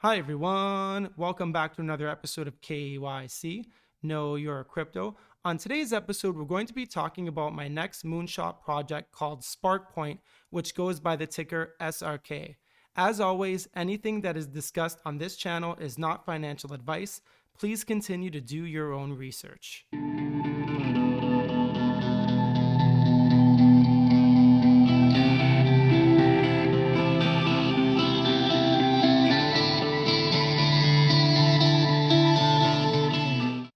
Hi everyone, welcome back to another episode of KYC, Know Your Crypto. On today's episode, we're going to be talking about my next moonshot project called Sparkpoint, which goes by the ticker SRK. As always, anything that is discussed on this channel is not financial advice. Please continue to do your own research.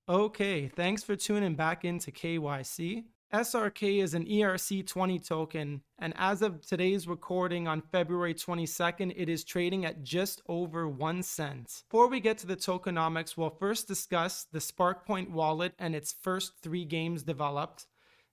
Okay, thanks for tuning back into KYC. SRK is an ERC20 token, and as of today's recording on February 22nd, it is trading at just over 1 cent. Before we get to the tokenomics, we'll first discuss the Sparkpoint wallet and its first 3 games developed.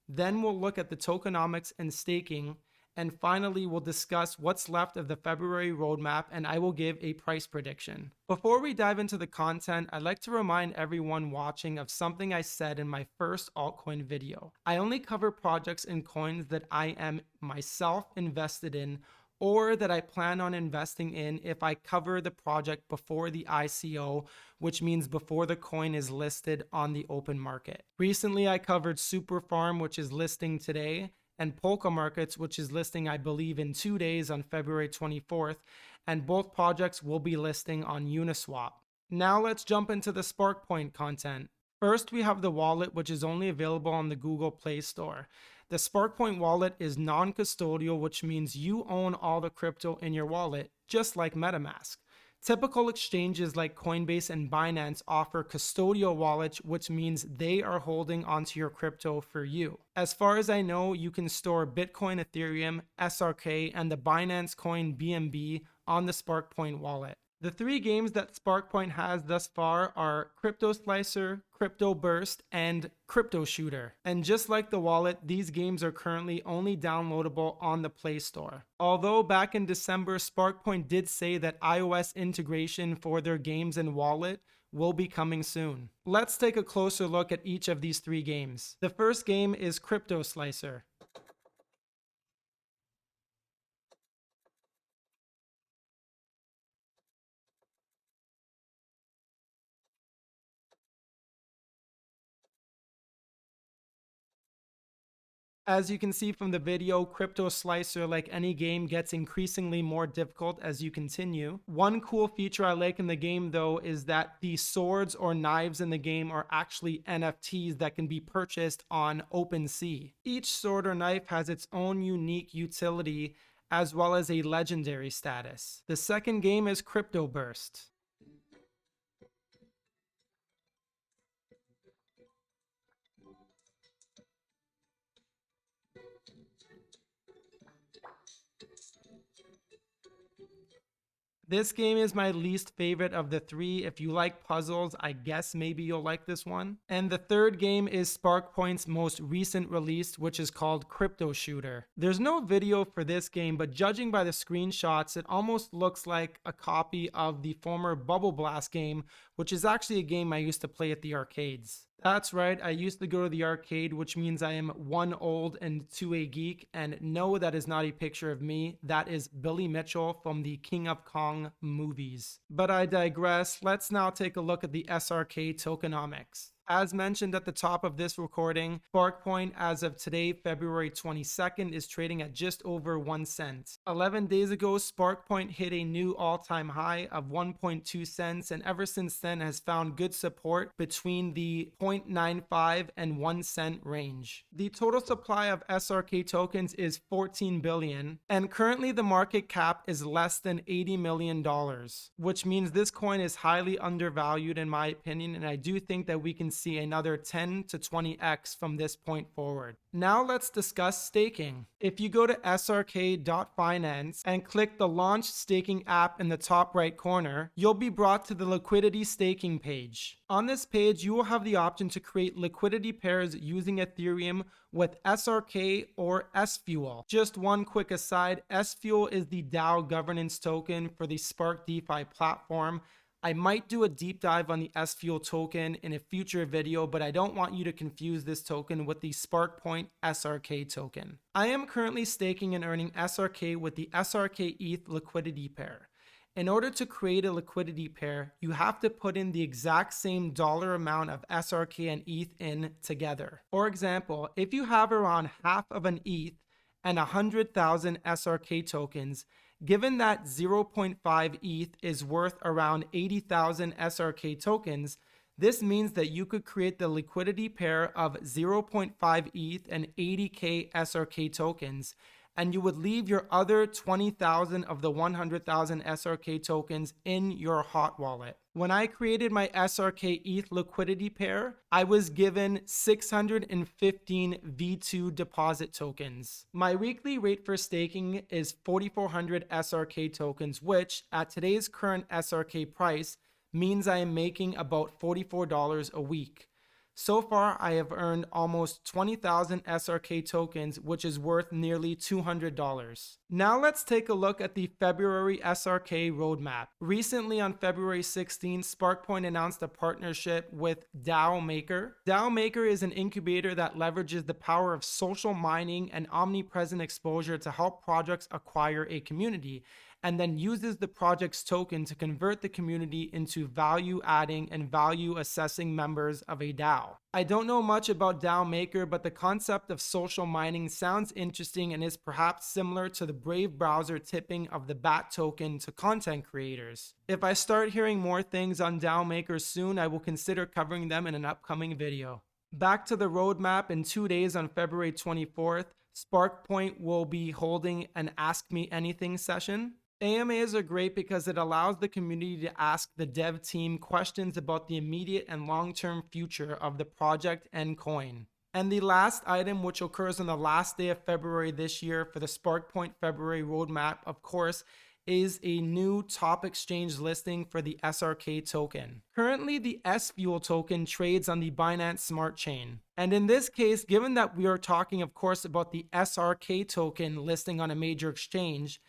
Then we'll look at the tokenomics and staking. And finally, we'll discuss what's left of the February roadmap, and I will give a price prediction. Before we dive into the content, I'd like to remind everyone watching of something I said in my first altcoin video. I only cover projects and coins that I am myself invested in or that I plan on investing in if I cover the project before the ICO, which means before the coin is listed on the open market. Recently, I covered Super Farm, which is listing today, and Polka Markets, which is listing, I believe, in 2 days on February 24th, and both projects will be listing on Uniswap. Now let's jump into the Sparkpoint content. First, we have the wallet, which is only available on the Google Play Store. The Sparkpoint wallet is non-custodial, which means you own all the crypto in your wallet, just like MetaMask. Typical exchanges like Coinbase and Binance offer custodial wallets, which means they are holding onto your crypto for you. As far as I know, you can store Bitcoin, Ethereum, SRK, and the Binance coin BNB on the Sparkpoint wallet. The 3 games that Sparkpoint has thus far are Crypto Slicer, Crypto Burst, and Crypto Shooter. And just like the wallet, these games are currently only downloadable on the Play Store. Although back in December, Sparkpoint did say that iOS integration for their games and wallet will be coming soon. Let's take a closer look at each of these 3 games. The first game is Crypto Slicer. As you can see from the video, Crypto Slicer, like any game, gets increasingly more difficult as you continue. One cool feature I like in the game, though, is that the swords or knives in the game are actually NFTs that can be purchased on OpenSea. Each sword or knife has its own unique utility as well as a legendary status. The second game is Crypto Burst. This game is my least favorite of the 3. If you like puzzles, I guess maybe you'll like this one. And the third game is Sparkpoint's most recent release, which is called Crypto Shooter. There's no video for this game, but judging by the screenshots, it almost looks like a copy of the former Bubble Blast game, which is actually a game I used to play at the arcades. That's right, I used to go to the arcade, which means I am 1 old and 2 a geek, and no, that is not a picture of me. That is Billy Mitchell from the King of Kong movies. But I digress. Let's now take a look at the SRK tokenomics. As mentioned at the top of this recording, Sparkpoint as of today, February 22nd, is trading at just over 1 cent. 11 days ago, Sparkpoint hit a new all-time high of 1.2 cents, and ever since then has found good support between the 0.95 and 1 cent range. The total supply of SRK tokens is 14 billion, and currently the market cap is less than $80 million, which means this coin is highly undervalued in my opinion, and I do think that we can see another 10 to 20x from this point forward. Now let's discuss staking. If you go to srk.finance and click the launch staking app in the top right corner, you'll be brought to the liquidity staking page. On this page, you will have the option to create liquidity pairs using Ethereum with SRK or S-Fuel. Just one quick aside, S-Fuel is the DAO governance token for the Spark DeFi platform. I might do a deep dive on the S-Fuel token in a future video, but I don't want you to confuse this token with the Sparkpoint SRK token. I am currently staking and earning SRK with the SRK ETH liquidity pair. In order to create a liquidity pair, you have to put in the exact same dollar amount of SRK and ETH in together. For example, if you have around half of an ETH and 100,000 SRK tokens, given that 0.5 ETH is worth around 80,000 SRK tokens, this means that you could create the liquidity pair of 0.5 ETH and 80k SRK tokens, and you would leave your other 20,000 of the 100,000 SRK tokens in your hot wallet. When I created my SRK ETH liquidity pair, I was given 615 V2 deposit tokens. My weekly rate for staking is 4,400 SRK tokens, which at today's current SRK price means I am making about $44 a week. So far, I have earned almost 20,000 SRK tokens, which is worth nearly $200. Now let's take a look at the February SRK roadmap. Recently on February 16, Sparkpoint announced a partnership with DAO Maker. DAO Maker is an incubator that leverages the power of social mining and omnipresent exposure to help projects acquire a community, and then uses the project's token to convert the community into value-adding and value-assessing members of a DAO. I don't know much about DAO Maker, but the concept of social mining sounds interesting and is perhaps similar to the Brave browser tipping of the BAT token to content creators. If I start hearing more things on DAO Maker soon, I will consider covering them in an upcoming video. Back to the roadmap, in 2 days on February 24th, Sparkpoint will be holding an Ask Me Anything session. AMAs are great because it allows the community to ask the dev team questions about the immediate and long-term future of the project and coin. And the last item, which occurs on the last day of February this year for the Sparkpoint February roadmap, of course, is a new top exchange listing for the SRK token. Currently, the S-Fuel token trades on the Binance Smart Chain. And in this case, given that we are talking, of course, about the SRK token listing on a major exchange,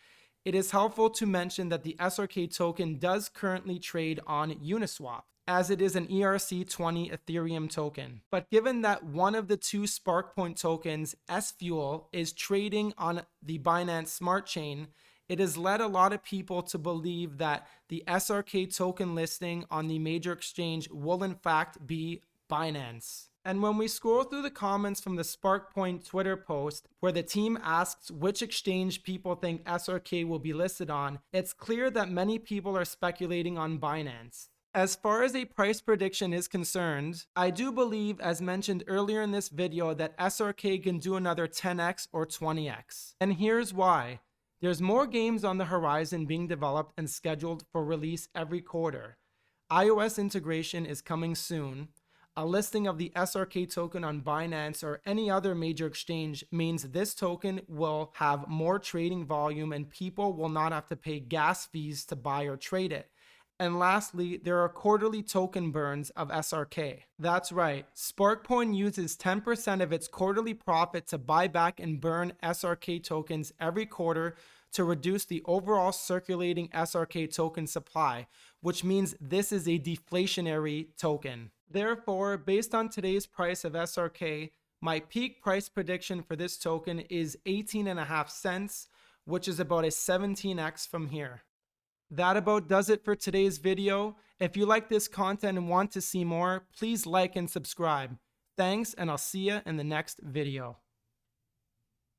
it is helpful to mention that the SRK token does currently trade on Uniswap, as it is an ERC20 Ethereum token. But given that one of the two Sparkpoint tokens, S-Fuel, is trading on the Binance Smart Chain, it has led a lot of people to believe that the SRK token listing on the major exchange will in fact be Binance. And when we scroll through the comments from the Sparkpoint Twitter post, where the team asks which exchange people think SRK will be listed on, it's clear that many people are speculating on Binance. As far as a price prediction is concerned, I do believe, as mentioned earlier in this video, that SRK can do another 10x or 20x. And here's why. There's more games on the horizon being developed and scheduled for release every quarter. iOS integration is coming soon. A listing of the SRK token on Binance or any other major exchange means this token will have more trading volume and people will not have to pay gas fees to buy or trade it. And lastly, there are quarterly token burns of SRK. That's right, Sparkpoint uses 10% of its quarterly profit to buy back and burn SRK tokens every quarter to reduce the overall circulating SRK token supply, which means this is a deflationary token. Therefore, based on today's price of SRK, my peak price prediction for this token is 18.5 cents, which is about a 17x from here. That about does it for today's video. If you like this content and want to see more, please like and subscribe. Thanks, and I'll see you in the next video.